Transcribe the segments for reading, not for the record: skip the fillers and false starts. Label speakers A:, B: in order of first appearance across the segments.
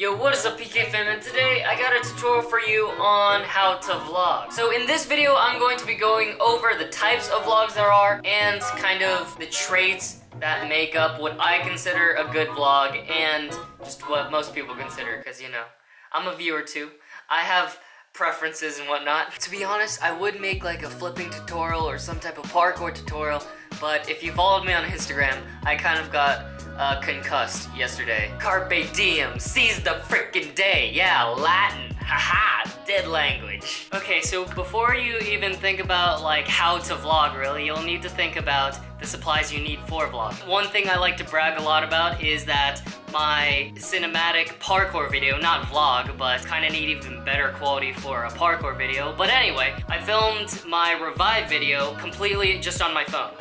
A: Yo, what is up, PK fam, and today I got a tutorial for you on how to vlog. So in this video, I'm going to be going over the types of vlogs there are and kind of the traits that make up what I consider a good vlog and just what most people consider, because, you know, I'm a viewer too. I have preferences and whatnot. To be honest, I would make like a flipping tutorial or some type of parkour tutorial, but if you followed me on Instagram, I kind of got concussed yesterday. Carpe diem, seize the frickin' day. Yeah, Latin, haha, dead language. Okay, so before you even think about like how to vlog really, you'll need to think about the supplies you need for vlog. One thing I like to brag a lot about is that my cinematic parkour video, not vlog, but kind of need even better quality for a parkour video. But anyway, I filmed my revive video completely just on my phone.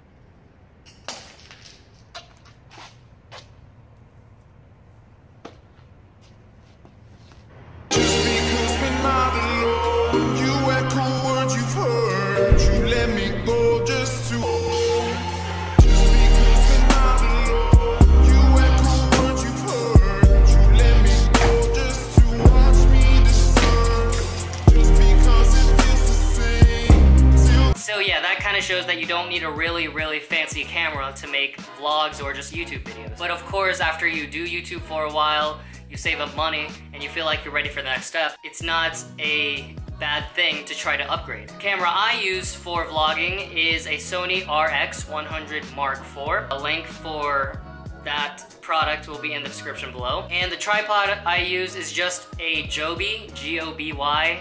A: So yeah, that kind of shows that you don't need a really fancy camera to make vlogs or just YouTube videos. But of course, after you do YouTube for a while, you save up money and you feel like you're ready for the next step, it's not a bad thing to try to upgrade. The camera I use for vlogging is a Sony RX100 Mark IV. A link for that product will be in the description below. And the tripod I use is just a Joby, G-O-B-Y,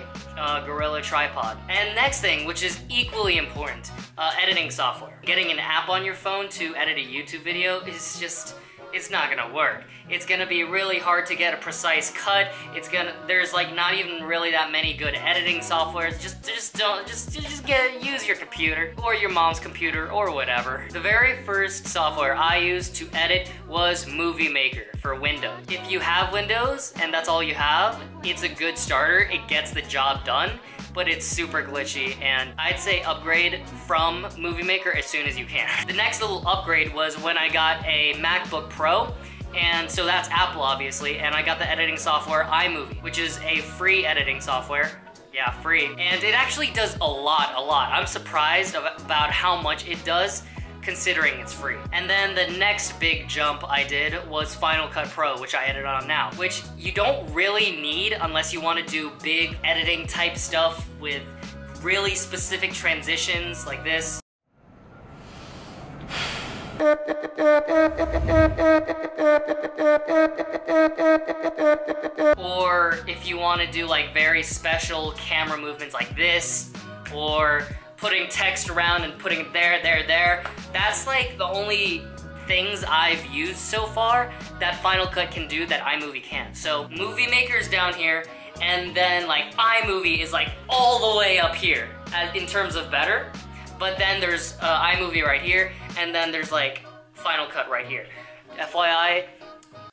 A: Gorilla tripod. And next thing, which is equally important, editing software. Getting an app on your phone to edit a YouTube video is just, it's not gonna work. It's gonna be really hard to get a precise cut. There's like not even really that many good editing softwares. Use your computer or your mom's computer or whatever. The very first software I used to edit was Movie Maker for Windows. If you have Windows and that's all you have, it's a good starter. It gets the job done, but it's super glitchy, and I'd say upgrade from Movie Maker as soon as you can. The next little upgrade was when I got a MacBook Pro, and so that's Apple obviously, and I got the editing software iMovie, which is a free editing software. Yeah, free. And it actually does a lot. I'm surprised about how much it does, considering it's free. And then the next big jump I did was Final Cut Pro, which I edit on now, which you don't really need unless you want to do big editing type stuff with really specific transitions like this. Or if you want to do like very special camera movements like this, or putting text around and putting it there. That's like the only things I've used so far that Final Cut can do that iMovie can't. So Movie Maker's down here, and then like iMovie is like all the way up here in terms of better. But then there's iMovie right here, and then there's like Final Cut right here. FYI,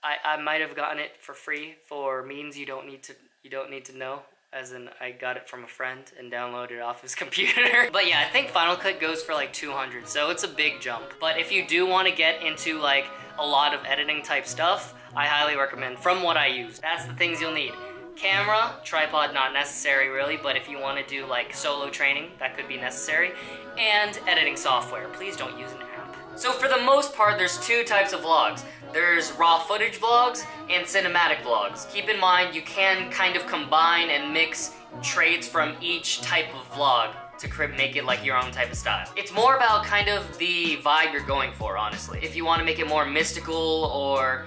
A: I might have gotten it for free for means you don't need to know. As in, I got it from a friend and downloaded it off his computer. But yeah, I think Final Cut goes for like 200, so it's a big jump. But if you do want to get into like a lot of editing type stuff, I highly recommend from what I use. That's the things you'll need. Camera, tripod not necessary really, but if you want to do like solo training, that could be necessary. And editing software, please don't use an app. So for the most part, there's two types of vlogs. There's raw footage vlogs and cinematic vlogs. Keep in mind, you can kind of combine and mix traits from each type of vlog to make it like your own type of style. It's more about kind of the vibe you're going for, honestly. If you want to make it more mystical or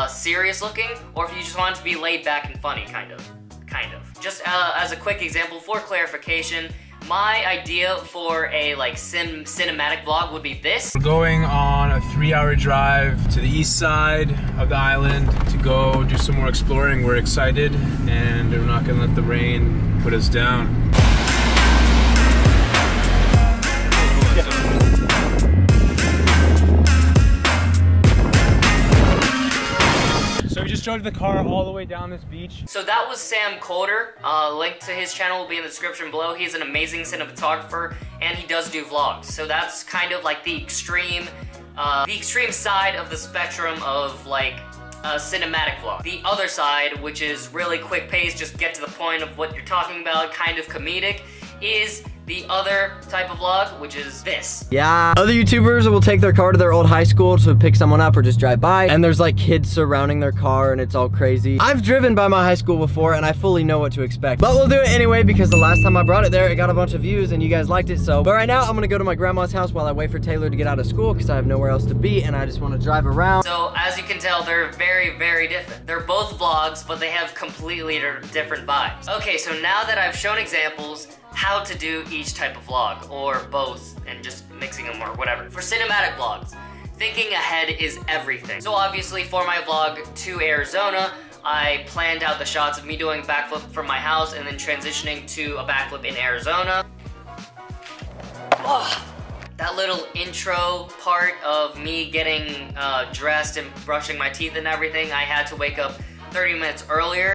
A: serious looking, or if you just want it to be laid back and funny, kind of. Just as a quick example for clarification, my idea for a like cinematic vlog would be this.
B: We're going on a 3-hour drive to the east side of the island to go do some more exploring. We're excited, and we're not gonna let the rain put us down. We just drove the car all the way down this beach.
A: So that was Sam Coulter. Link to his channel will be in the description below. He's an amazing cinematographer and he does do vlogs. So that's kind of like the extreme side of the spectrum of like a cinematic vlog. The other side, which is really quick pace, just get to the point of what you're talking about, kind of comedic, is the other type of vlog, which is this.
C: Yeah. Other YouTubers will take their car to their old high school to pick someone up or just drive by, and there's like kids surrounding their car and it's all crazy. I've driven by my high school before and I fully know what to expect. But we'll do it anyway because the last time I brought it there, it got a bunch of views and you guys liked it so. But right now, I'm gonna go to my grandma's house while I wait for Taylor to get out of school because I have nowhere else to be and I just wanna drive around.
A: So as you can tell, they're very, very different. They're both vlogs, but they have completely different vibes. Okay, so now that I've shown examples how to do each type of vlog, or both, and just mixing them or whatever. For cinematic vlogs, thinking ahead is everything. So obviously for my vlog to Arizona, I planned out the shots of me doing backflip from my house and then transitioning to a backflip in Arizona. Oh, that little intro part of me getting dressed and brushing my teeth and everything, I had to wake up 30 minutes earlier.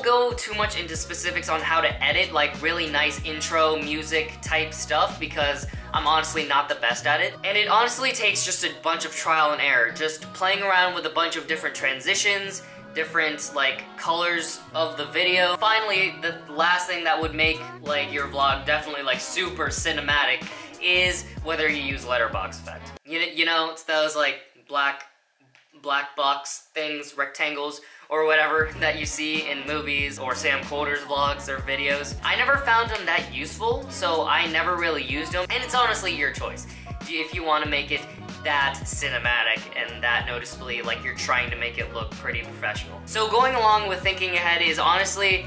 A: Go too much into specifics on how to edit like really nice intro music type stuff because I'm honestly not the best at it, and it honestly takes just a bunch of trial and error, just playing around with a bunch of different transitions, different like colors of the video. Finally, the last thing that would make like your vlog definitely like super cinematic is whether you use letterbox effect. You know, it's those like black box things, rectangles, or whatever that you see in movies or Sam Coulter's vlogs or videos. I never found them that useful, so I never really used them, and it's honestly your choice. If you want to make it that cinematic and that noticeably like you're trying to make it look pretty professional. So going along with thinking ahead is honestly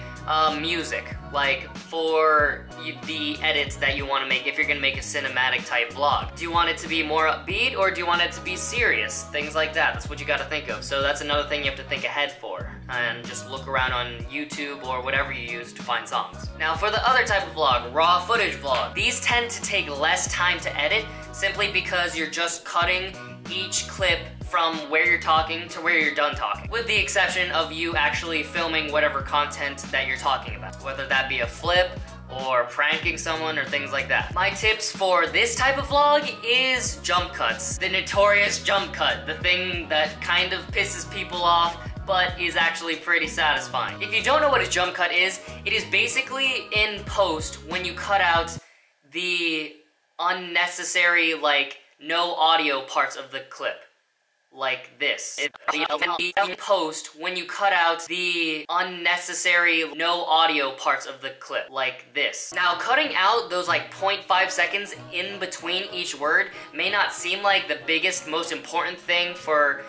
A: music, like for the edits that you want to make if you're gonna make a cinematic type vlog. Do you want it to be more upbeat or do you want it to be serious? Things like that, that's what you gotta think of. So that's another thing you have to think ahead for, and just look around on YouTube or whatever you use to find songs. Now for the other type of vlog, raw footage vlog, these tend to take less time to edit simply because you're just cutting each clip from where you're talking to where you're done talking, with the exception of you actually filming whatever content that you're talking about, whether that be a flip or pranking someone or things like that. My tips for this type of vlog is jump cuts. The notorious jump cut, the thing that kind of pisses people off but is actually pretty satisfying. If you don't know what a jump cut is, it is basically in post when you cut out the unnecessary, like, no audio parts of the clip. Like this. In post when you cut out the unnecessary no audio parts of the clip. Like this. Now cutting out those like 0.5 seconds in between each word may not seem like the biggest, most important thing for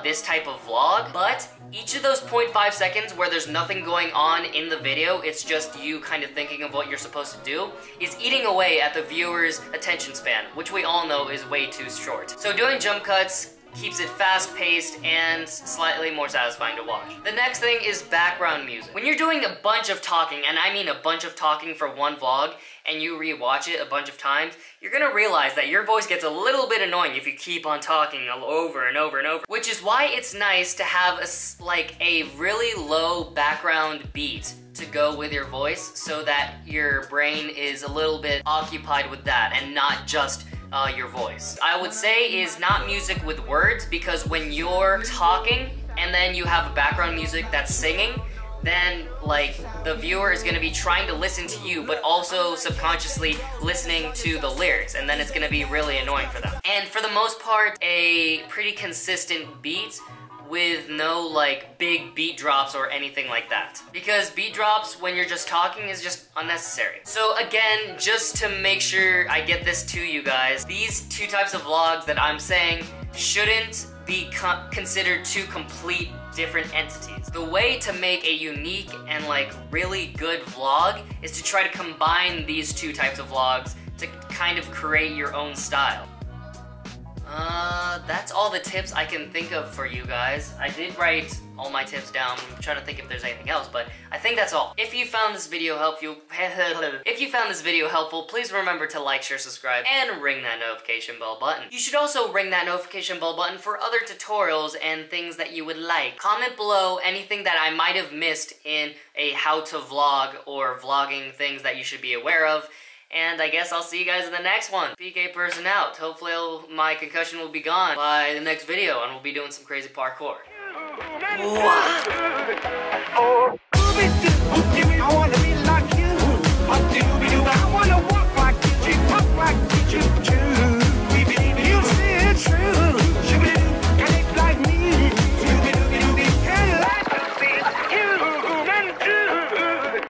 A: this type of vlog, but each of those 0.5 seconds where there's nothing going on in the video, it's just you kind of thinking of what you're supposed to do, is eating away at the viewer's attention span, which we all know is way too short. So doing jump cuts keeps it fast-paced and slightly more satisfying to watch. The next thing is background music. When you're doing a bunch of talking, and I mean a bunch of talking for one vlog, and you rewatch it a bunch of times, you're gonna realize that your voice gets a little bit annoying if you keep on talking over and over and over, which is why it's nice to have a really low background beat to go with your voice so that your brain is a little bit occupied with that and not just your voice. I would say is not music with words, because when you're talking and then you have background music that's singing, then like the viewer is gonna be trying to listen to you but also subconsciously listening to the lyrics, and then it's gonna be really annoying for them. And for the most part, a pretty consistent beat with no like big beat drops or anything like that, because beat drops when you're just talking is just unnecessary. So again, just to make sure I get this to you guys, these two types of vlogs that I'm saying shouldn't be considered two complete different entities. The way to make a unique and like really good vlog is to try to combine these two types of vlogs to kind of create your own style. That's all all the tips I can think of for you guys. I did write all my tips down. I'm trying to think if there's anything else, but I think that's all. If you found this video helpful, please remember to like, share, subscribe, and ring that notification bell button. You should also ring that notification bell button for other tutorials and things that you would like. Comment below anything that I might have missed in a how to vlog or vlogging things that you should be aware of. And I guess I'll see you guys in the next one. PK person out. Hopefully my concussion will be gone by the next video and we'll be doing some crazy parkour.
D: I wanna be like you. I wanna walk like you, talk like you.